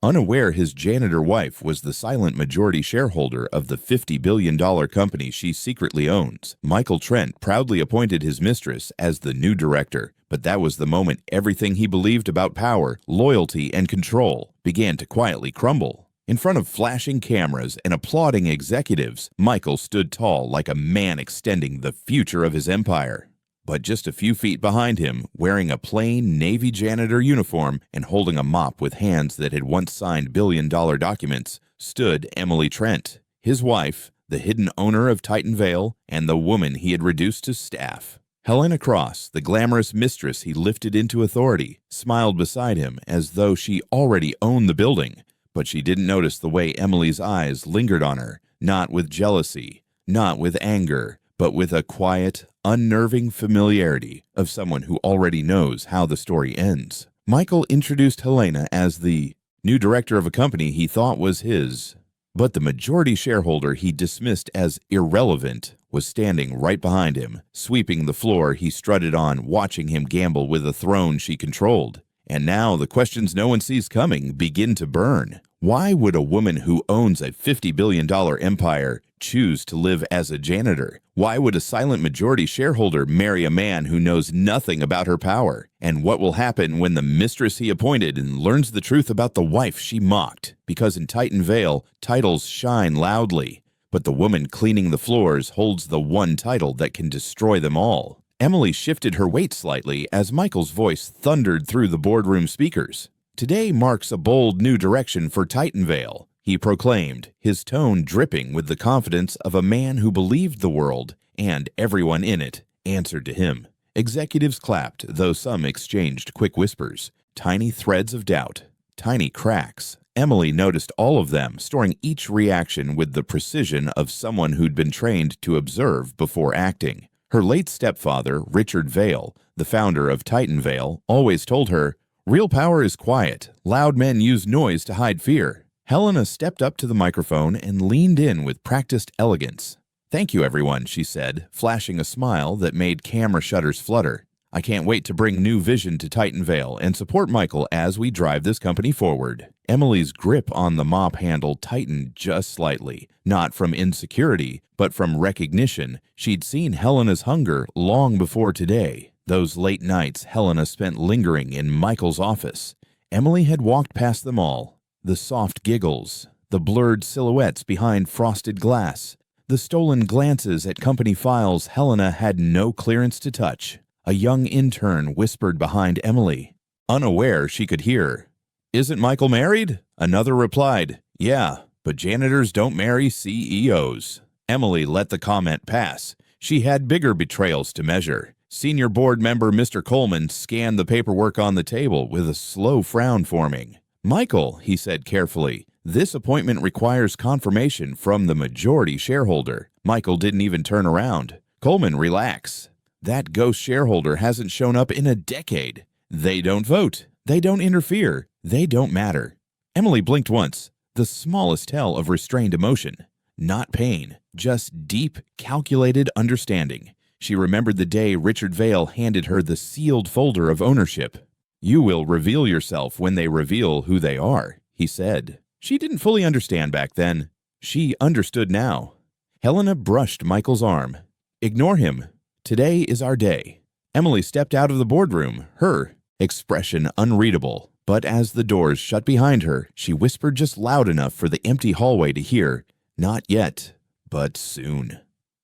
Unaware his janitor wife was the silent majority shareholder of the $50 billion company she secretly owns, Michael Trent proudly appointed his mistress as the new director. But that was the moment everything he believed about power, loyalty, and control began to quietly crumble. In front of flashing cameras and applauding executives, Michael stood tall like a man extending the future of his empire. But just a few feet behind him, wearing a plain Navy janitor uniform and holding a mop with hands that had once signed billion-dollar documents, stood Emily Trent, his wife, the hidden owner of TitanVale, and the woman he had reduced to staff. Helena Cross, the glamorous mistress he lifted into authority, smiled beside him as though she already owned the building, but she didn't notice the way Emily's eyes lingered on her, not with jealousy, not with anger, but with a quiet, unnerving familiarity of someone who already knows how the story ends. Michael introduced Helena as the new director of a company he thought was his, but the majority shareholder he dismissed as irrelevant was standing right behind him, sweeping the floor he strutted on, watching him gamble with a throne she controlled. And now the questions no one sees coming begin to burn. Why would a woman who owns a $50 billion empire choose to live as a janitor? Why would a silent majority shareholder marry a man who knows nothing about her power? And what will happen when the mistress he appointed and learns the truth about the wife she mocked? Because in TitanVale, titles shine loudly, but the woman cleaning the floors holds the one title that can destroy them all. Emily shifted her weight slightly as Michael's voice thundered through the boardroom speakers. Today marks a bold new direction for TitanVale, he proclaimed, his tone dripping with the confidence of a man who believed the world, and everyone in it, answered to him. Executives clapped, though some exchanged quick whispers, tiny threads of doubt, tiny cracks. Emily noticed all of them, storing each reaction with the precision of someone who'd been trained to observe before acting. Her late stepfather, Richard Vale, the founder of TitanVale, always told her, "Real power is quiet. Loud men use noise to hide fear." Helena stepped up to the microphone and leaned in with practiced elegance. "Thank you, everyone," she said, flashing a smile that made camera shutters flutter. "I can't wait to bring new vision to TitanVale and support Michael as we drive this company forward." Emily's grip on the mop handle tightened just slightly, not from insecurity, but from recognition. She'd seen Helena's hunger long before today. Those late nights Helena spent lingering in Michael's office. Emily had walked past them all. The soft giggles, the blurred silhouettes behind frosted glass, the stolen glances at company files Helena had no clearance to touch. A young intern whispered behind Emily. Unaware she could hear, "Isn't Michael married?" Another replied, "Yeah, but janitors don't marry CEOs." Emily let the comment pass. She had bigger betrayals to measure. Senior board member Mr. Coleman scanned the paperwork on the table with a slow frown forming. "Michael," he said carefully, "this appointment requires confirmation from the majority shareholder." Michael didn't even turn around. "Coleman, relax. That ghost shareholder hasn't shown up in a decade. They don't vote. They don't interfere. They don't matter." Emily blinked once, the smallest tell of restrained emotion. Not pain, just deep, calculated understanding. She remembered the day Richard Vale handed her the sealed folder of ownership. "You will reveal yourself when they reveal who they are," he said. She didn't fully understand back then. She understood now. Helena brushed Michael's arm. "Ignore him. Today is our day." Emily stepped out of the boardroom, her expression unreadable. But as the doors shut behind her, she whispered just loud enough for the empty hallway to hear, "Not yet, but soon."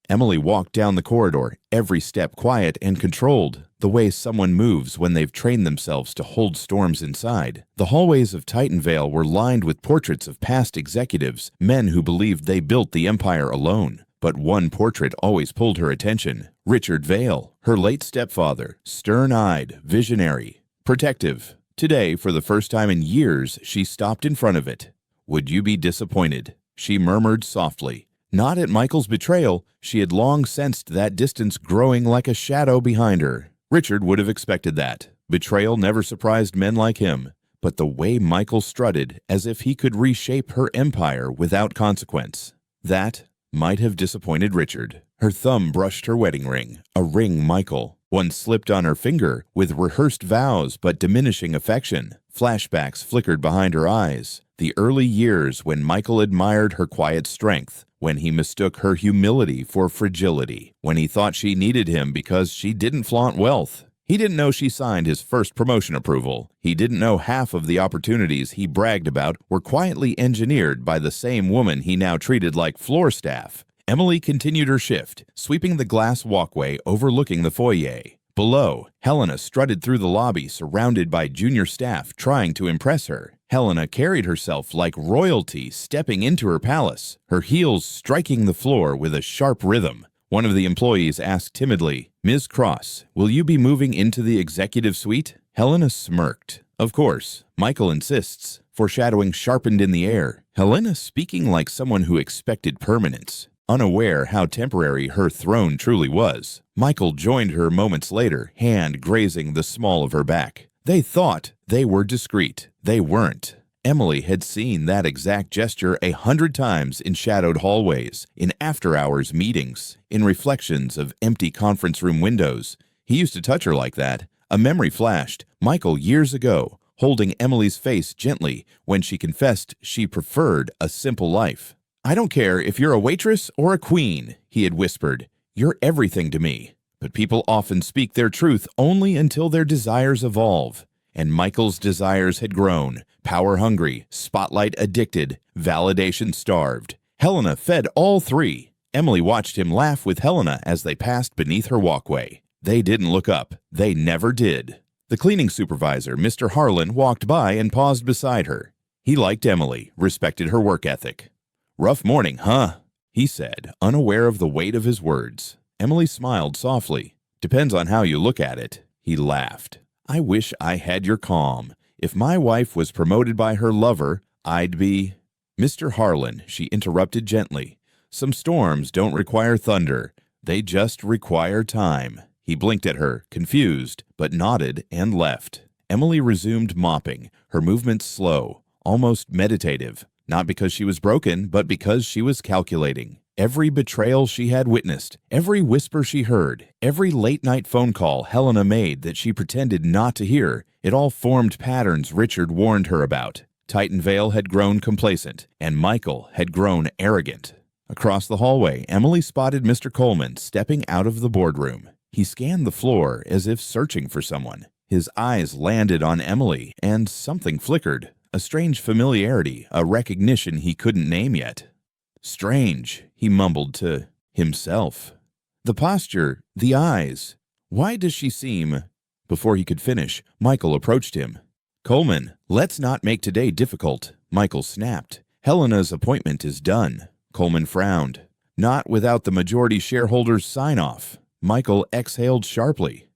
Emily walked down the corridor, every step quiet and controlled, the way someone moves when they've trained themselves to hold storms inside. The hallways of TitanVale were lined with portraits of past executives, men who believed they built the empire alone. But one portrait always pulled her attention. Richard Vale, her late stepfather, stern-eyed, visionary, protective. Today, for the first time in years, she stopped in front of it. "Would you be disappointed?" she murmured softly. Not at Michael's betrayal. She had long sensed that distance growing like a shadow behind her. Richard would have expected that. Betrayal never surprised men like him. But the way Michael strutted, as if he could reshape her empire without consequence, that might have disappointed Richard. Her thumb brushed her wedding ring, a ring Michael One slipped on her finger with rehearsed vows but diminishing affection. Flashbacks flickered behind her eyes. The early years when Michael admired her quiet strength, when he mistook her humility for fragility, when he thought she needed him because she didn't flaunt wealth. He didn't know she signed his first promotion approval. He didn't know half of the opportunities he bragged about were quietly engineered by the same woman he now treated like floor staff. Emily continued her shift, sweeping the glass walkway overlooking the foyer. Below, Helena strutted through the lobby surrounded by junior staff trying to impress her. Helena carried herself like royalty stepping into her palace, her heels striking the floor with a sharp rhythm. One of the employees asked timidly, "Ms. Cross, will you be moving into the executive suite?" Helena smirked. "Of course. Michael insists," foreshadowing sharpened in the air. Helena speaking like someone who expected permanence, unaware how temporary her throne truly was. Michael joined her moments later, hand grazing the small of her back. They thought they were discreet. They weren't. Emily had seen that exact gesture 100 times in shadowed hallways, in after-hours meetings, in reflections of empty conference room windows. He used to touch her like that. A memory flashed. Michael years ago, holding Emily's face gently when she confessed she preferred a simple life. "I don't care if you're a waitress or a queen," he had whispered. "You're everything to me." But people often speak their truth only until their desires evolve. And Michael's desires had grown, power-hungry, spotlight-addicted, validation-starved. Helena fed all three. Emily watched him laugh with Helena as they passed beneath her walkway. They didn't look up. They never did. The cleaning supervisor, Mr. Harlan, walked by and paused beside her. He liked Emily, respected her work ethic. "Rough morning, huh?" he said, unaware of the weight of his words. Emily smiled softly. "Depends on how you look at it." He laughed. "I wish I had your calm. If my wife was promoted by her lover, I'd be—" "Mr. Harlan," she interrupted gently, "some storms don't require thunder. They just require time." He blinked at her, confused, but nodded and left. Emily resumed mopping, her movements slow, almost meditative, not because she was broken, but because she was calculating. Every betrayal she had witnessed, every whisper she heard, every late-night phone call Helena made that she pretended not to hear, it all formed patterns Richard warned her about. TitanVale had grown complacent, and Michael had grown arrogant. Across the hallway, Emily spotted Mr. Coleman stepping out of the boardroom. He scanned the floor as if searching for someone. His eyes landed on Emily, and something flickered. A strange familiarity, a recognition he couldn't name yet. "Strange," he mumbled to himself. "The posture, the eyes. Why does she seem—" Before he could finish, Michael approached him. "Coleman, let's not make today difficult," Michael snapped. "Helena's appointment is done." Coleman frowned. "Not without the majority shareholder's sign-off." Michael exhaled sharply.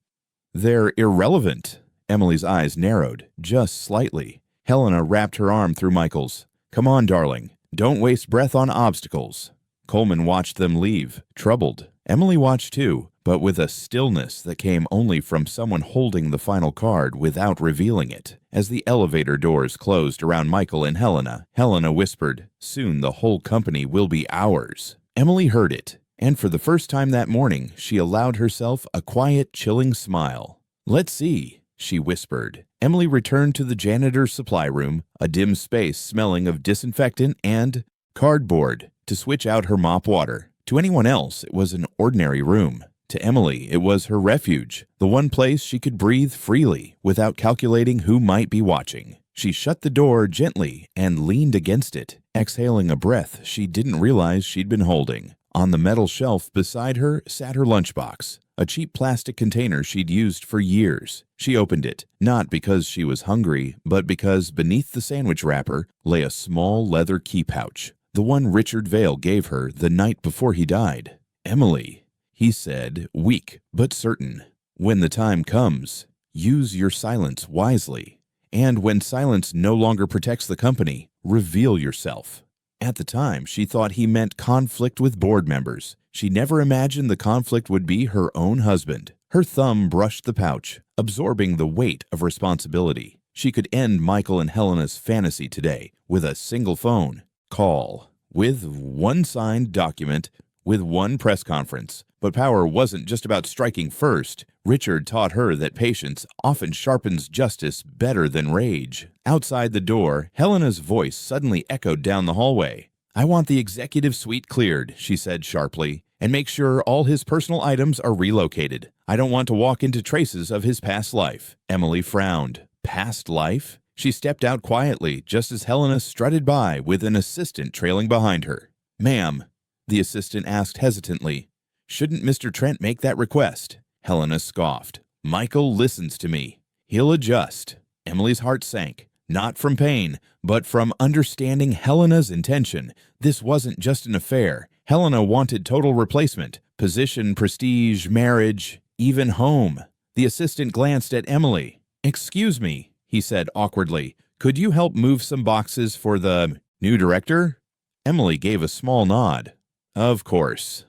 "They're irrelevant." Emily's eyes narrowed, just slightly. Helena wrapped her arm through Michael's. "Come on, darling. Don't waste breath on obstacles." Coleman watched them leave, troubled. Emily watched too, but with a stillness that came only from someone holding the final card without revealing it. As the elevator doors closed around Michael and Helena, Helena whispered, "Soon the whole company will be ours." Emily heard it, and for the first time that morning, she allowed herself a quiet, chilling smile. "Let's see," she whispered. Emily returned to the janitor's supply room, a dim space smelling of disinfectant and cardboard, to switch out her mop water. To anyone else, it was an ordinary room. To Emily, it was her refuge, the one place she could breathe freely without calculating who might be watching. She shut the door gently and leaned against it, exhaling a breath she didn't realize she'd been holding. On the metal shelf beside her sat her lunchbox, a cheap plastic container she'd used for years. She opened it, not because she was hungry, but because beneath the sandwich wrapper lay a small leather key pouch, the one Richard Vale gave her the night before he died. "Emily," he said, weak but certain, "when the time comes, use your silence wisely. And when silence no longer protects the company, reveal yourself." At the time, she thought he meant conflict with board members. She never imagined the conflict would be her own husband. Her thumb brushed the pouch, absorbing the weight of responsibility. She could end Michael and Helena's fantasy today with a single phone call, with one signed document, with one press conference. But power wasn't just about striking first. Richard taught her that patience often sharpens justice better than rage. Outside the door, Helena's voice suddenly echoed down the hallway. "I want the executive suite cleared," she said sharply, "and make sure all his personal items are relocated. I don't want to walk into traces of his past life." Emily frowned. Past life? She stepped out quietly, just as Helena strutted by with an assistant trailing behind her. "Ma'am," the assistant asked hesitantly, "shouldn't Mr. Trent make that request?" Helena scoffed. "Michael listens to me. He'll adjust." Emily's heart sank, not from pain, but from understanding Helena's intention. This wasn't just an affair. Helena wanted total replacement, position, prestige, marriage, even home. The assistant glanced at Emily. "Excuse me," he said awkwardly. "Could you help move some boxes for the new director?" Emily gave a small nod. "Of course."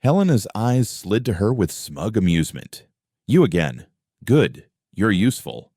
Helena's eyes slid to her with smug amusement. "You again. Good. You're useful."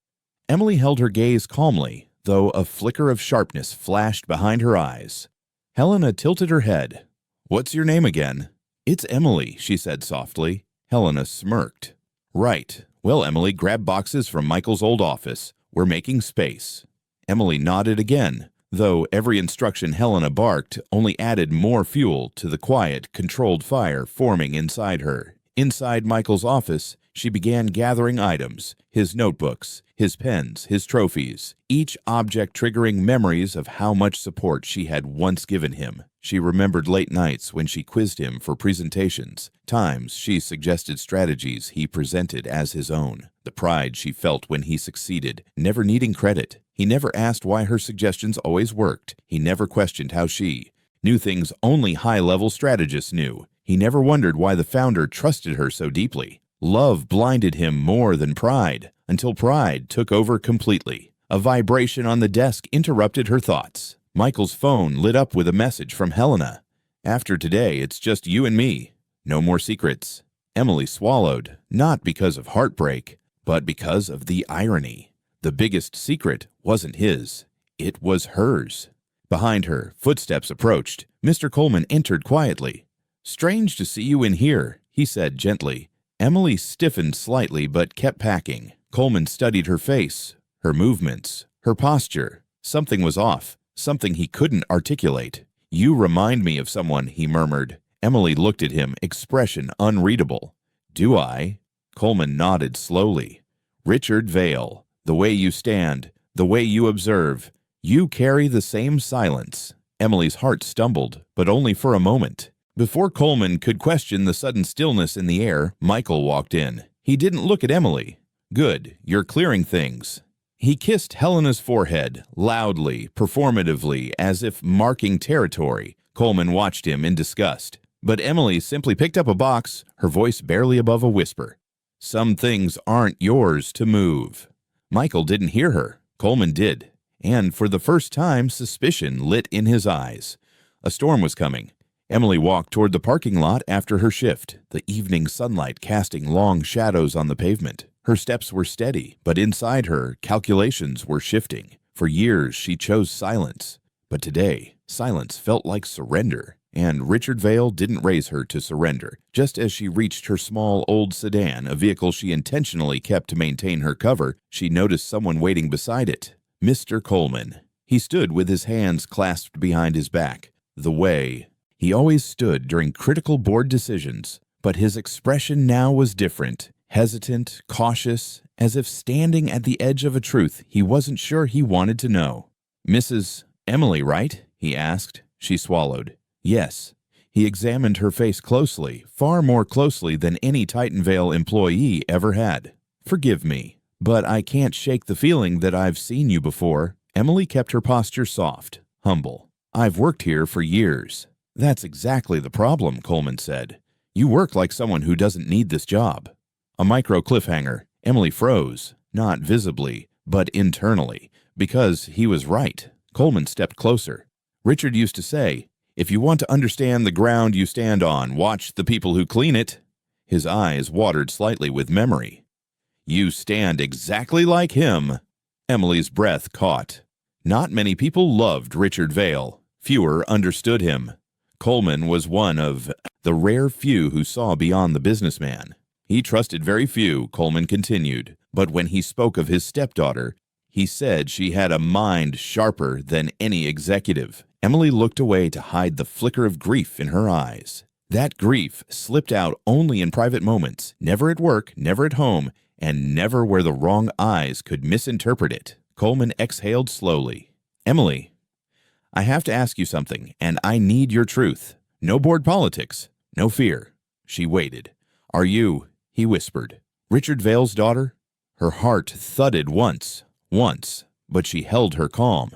Emily held her gaze calmly, though a flicker of sharpness flashed behind her eyes. Helena tilted her head. "What's your name again?" "It's Emily," she said softly. Helena smirked. "Right. Well, Emily, grab boxes from Michael's old office. We're making space." Emily nodded again, though every instruction Helena barked only added more fuel to the quiet, controlled fire forming inside her. Inside Michael's office, she began gathering items, his notebooks, his pens, his trophies, each object triggering memories of how much support she had once given him. She remembered late nights when she quizzed him for presentations, times she suggested strategies he presented as his own, the pride she felt when he succeeded, never needing credit. He never asked why her suggestions always worked. He never questioned how she knew things only high-level strategists knew. He never wondered why the founder trusted her so deeply. Love blinded him more than pride, until pride took over completely. A vibration on the desk interrupted her thoughts. Michael's phone lit up with a message from Helena. "After today, it's just you and me. No more secrets." Emily swallowed, not because of heartbreak, but because of the irony. The biggest secret wasn't his. It was hers. Behind her, footsteps approached. Mr. Coleman entered quietly. "Strange to see you in here," he said gently. Emily stiffened slightly but kept packing. Coleman studied her face, her movements, her posture. Something was off, something he couldn't articulate. "You remind me of someone," he murmured. Emily looked at him, expression unreadable. "Do I?" Coleman nodded slowly. "Richard Vale. The way you stand, the way you observe. You carry the same silence." Emily's heart stumbled, but only for a moment. Before Coleman could question the sudden stillness in the air, Michael walked in. He didn't look at Emily. "Good, you're clearing things." He kissed Helena's forehead, loudly, performatively, as if marking territory. Coleman watched him in disgust. But Emily simply picked up a box, her voice barely above a whisper. "Some things aren't yours to move." Michael didn't hear her. Coleman did. And for the first time, suspicion lit in his eyes. A storm was coming. Emily walked toward the parking lot after her shift, the evening sunlight casting long shadows on the pavement. Her steps were steady, but inside her, calculations were shifting. For years, she chose silence. But today, silence felt like surrender. And Richard Vale didn't raise her to surrender. Just as she reached her small old sedan, a vehicle she intentionally kept to maintain her cover, she noticed someone waiting beside it. Mr. Coleman. He stood with his hands clasped behind his back. The way he always stood during critical board decisions. But his expression now was different. Hesitant, cautious, as if standing at the edge of a truth he wasn't sure he wanted to know. "Mrs. Emily, right?" he asked. She swallowed. "Yes." He examined her face closely, far more closely than any TitanVale employee ever had. "Forgive me, but I can't shake the feeling that I've seen you before." Emily kept her posture soft, humble. "I've worked here for years." "That's exactly the problem," Coleman said. "You work like someone who doesn't need this job." A micro cliffhanger. Emily froze, not visibly, but internally, because he was right. Coleman stepped closer. "Richard used to say, if you want to understand the ground you stand on, watch the people who clean it." His eyes watered slightly with memory. "You stand exactly like him." Emily's breath caught. Not many people loved Richard Vale. Fewer understood him. Coleman was one of the rare few who saw beyond the businessman. He trusted very few, Coleman continued, but when he spoke of his stepdaughter, he said she had a mind sharper than any executive. Emily looked away to hide the flicker of grief in her eyes. That grief slipped out only in private moments, never at work, never at home, and never where the wrong eyes could misinterpret it. Coleman exhaled slowly. Emily, I have to ask you something, and I need your truth. No board politics, no fear. She waited. Are you, he whispered, Richard Vale's daughter? Her heart thudded once, but she held her calm.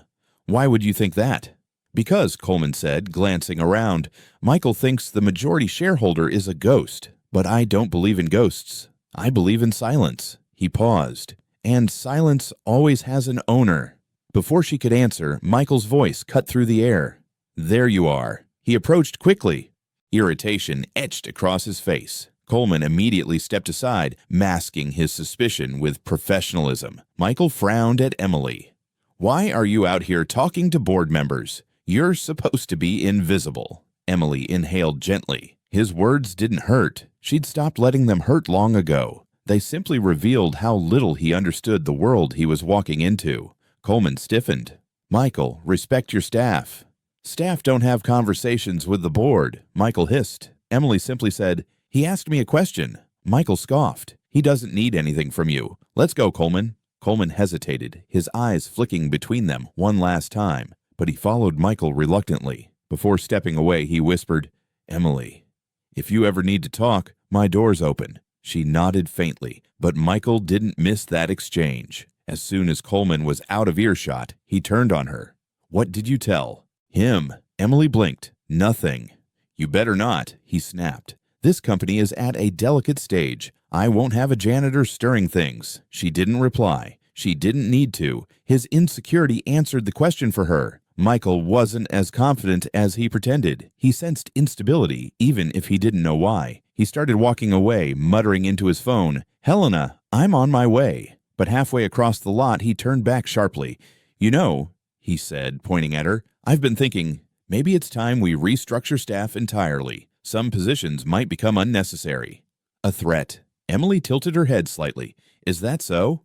Why would you think that? Because, Coleman said, glancing around, Michael thinks the majority shareholder is a ghost, but I don't believe in ghosts. I believe in silence. He paused. And silence always has an owner. Before she could answer, Michael's voice cut through the air. There you are. He approached quickly. Irritation etched across his face. Coleman immediately stepped aside, masking his suspicion with professionalism. Michael frowned at Emily. Why are you out here talking to board members? You're supposed to be invisible. Emily inhaled gently. His words didn't hurt. She'd stopped letting them hurt long ago. They simply revealed how little he understood the world he was walking into. Coleman stiffened. Michael, respect your staff. Staff don't have conversations with the board, Michael hissed. Emily simply said, he asked me a question. Michael scoffed. He doesn't need anything from you. Let's go, Coleman. Coleman hesitated, his eyes flicking between them one last time, but he followed Michael reluctantly. Before stepping away, he whispered, Emily, if you ever need to talk, my door's open. She nodded faintly, but Michael didn't miss that exchange. As soon as Coleman was out of earshot, he turned on her. What did you tell? Him. Emily blinked. Nothing. You better not, he snapped. This company is at a delicate stage. I won't have a janitor stirring things. She didn't reply. She didn't need to. His insecurity answered the question for her. Michael wasn't as confident as he pretended. He sensed instability, even if he didn't know why. He started walking away, muttering into his phone, Helena, I'm on my way. But halfway across the lot, he turned back sharply. You know, he said, pointing at her, I've been thinking, maybe it's time we restructure staff entirely. Some positions might become unnecessary. A threat. Emily tilted her head slightly. Is that so?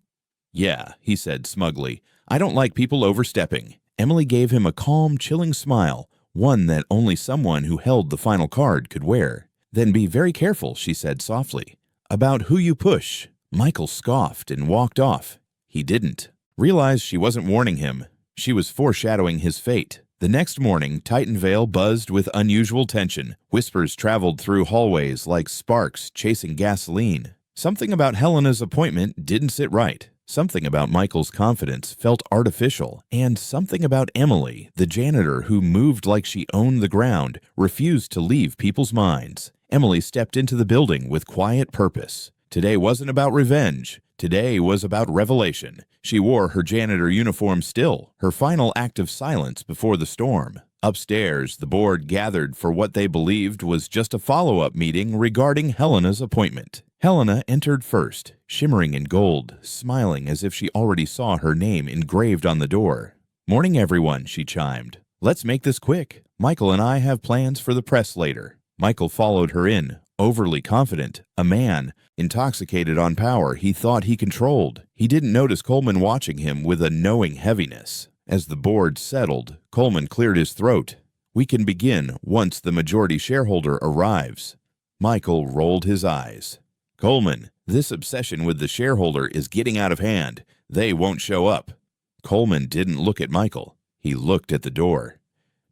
Yeah, he said smugly. I don't like people overstepping. Emily gave him a calm, chilling smile, one that only someone who held the final card could wear. Then be very careful, she said softly, about who you push. Michael scoffed and walked off. He didn't. Realized she wasn't warning him. She was foreshadowing his fate. The next morning, TitanVale buzzed with unusual tension. Whispers traveled through hallways like sparks chasing gasoline. Something about Helena's appointment didn't sit right. Something about Michael's confidence felt artificial. And something about Emily, the janitor who moved like she owned the ground, refused to leave people's minds. Emily stepped into the building with quiet purpose. Today wasn't about revenge. Today was about revelation. She wore her janitor uniform still, her final act of silence before the storm. Upstairs, the board gathered for what they believed was just a follow-up meeting regarding Helena's appointment. Helena entered first, shimmering in gold, smiling as if she already saw her name engraved on the door. Morning, everyone, she chimed. Let's make this quick. Michael and I have plans for the press later. Michael followed her in, overly confident, a man, intoxicated on power he thought he controlled. He didn't notice Coleman watching him with a knowing heaviness. As the board settled, Coleman cleared his throat. We can begin once the majority shareholder arrives. Michael rolled his eyes. Coleman, this obsession with the shareholder is getting out of hand. They won't show up. Coleman didn't look at Michael. He looked at the door.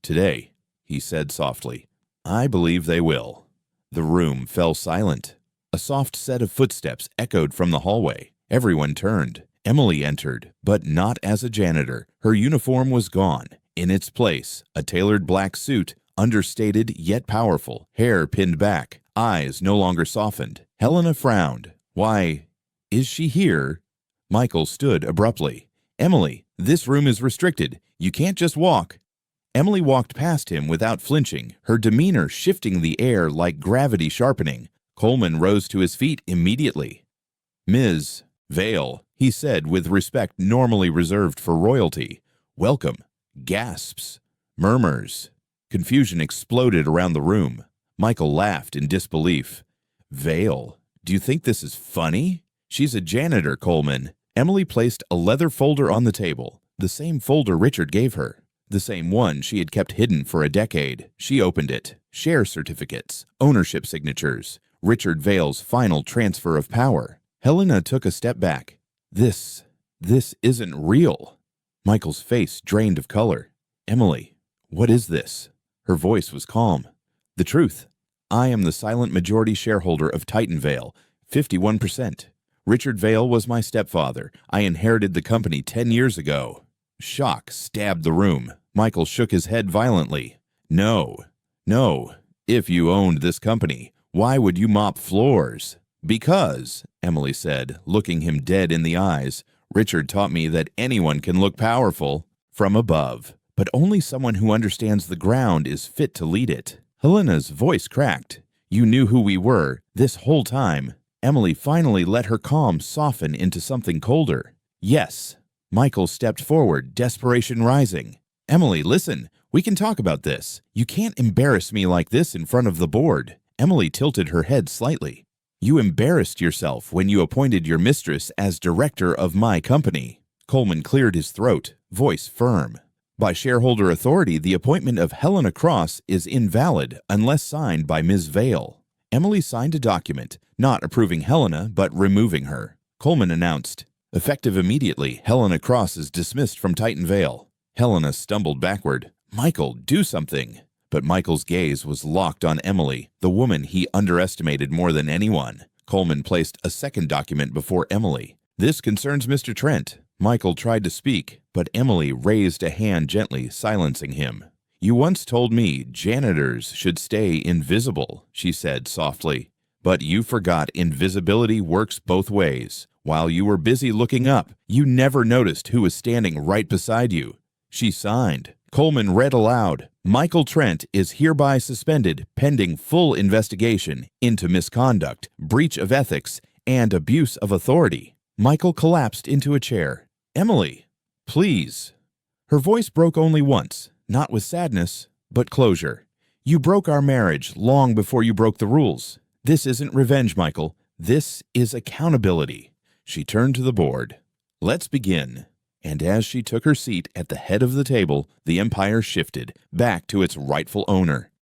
Today, he said softly, I believe they will. The room fell silent. A soft set of footsteps echoed from the hallway. Everyone turned. Emily entered, but not as a janitor. Her uniform was gone. In its place, a tailored black suit, understated yet powerful, hair pinned back, eyes no longer softened. Helena frowned. Why, is she here? Michael stood abruptly. Emily, this room is restricted. You can't just walk. Emily walked past him without flinching, her demeanor shifting the air like gravity sharpening. Coleman rose to his feet immediately. Ms. Vale, he said with respect normally reserved for royalty. Welcome. Gasps. Murmurs. Confusion exploded around the room. Michael laughed in disbelief. Vale. Do you think this is funny? She's a janitor, Coleman. Emily placed a leather folder on the table, the same folder Richard gave her. The same one she had kept hidden for a decade. She opened it. Share certificates, ownership signatures, Richard Vale's final transfer of power. Helena took a step back. This isn't real. Michael's face drained of color. Emily, what is this? Her voice was calm. The truth. I am the silent majority shareholder of TitanVale, 51%. Richard Vale was my stepfather. I inherited the company 10 years ago. Shock stabbed the room. Michael shook his head violently. No. If you owned this company, why would you mop floors? Because, Emily said, looking him dead in the eyes, Richard taught me that anyone can look powerful from above, but only someone who understands the ground is fit to lead it. Helena's voice cracked. You knew who we were this whole time. Emily finally let her calm soften into something colder. Yes. Michael stepped forward, desperation rising. Emily, listen. We can talk about this. You can't embarrass me like this in front of the board. Emily tilted her head slightly. You embarrassed yourself when you appointed your mistress as director of my company. Coleman cleared his throat, voice firm. By shareholder authority, the appointment of Helena Cross is invalid unless signed by Ms. Vale. Emily signed a document, not approving Helena, but removing her. Coleman announced, effective immediately, Helena Cross is dismissed from TitanVale. Helena stumbled backward. Michael, do something. But Michael's gaze was locked on Emily, the woman he underestimated more than anyone. Coleman placed a second document before Emily. This concerns Mr. Trent. Michael tried to speak, but Emily raised a hand gently, silencing him. You once told me janitors should stay invisible, she said softly. But you forgot invisibility works both ways. While you were busy looking up, you never noticed who was standing right beside you. She signed. Coleman read aloud, Michael Trent is hereby suspended pending full investigation into misconduct, breach of ethics, and abuse of authority. Michael collapsed into a chair. Emily, please. Her voice broke only once, not with sadness, but closure. You broke our marriage long before you broke the rules. This isn't revenge, Michael. This is accountability. She turned to the board. Let's begin. And as she took her seat at the head of the table, the empire shifted back to its rightful owner.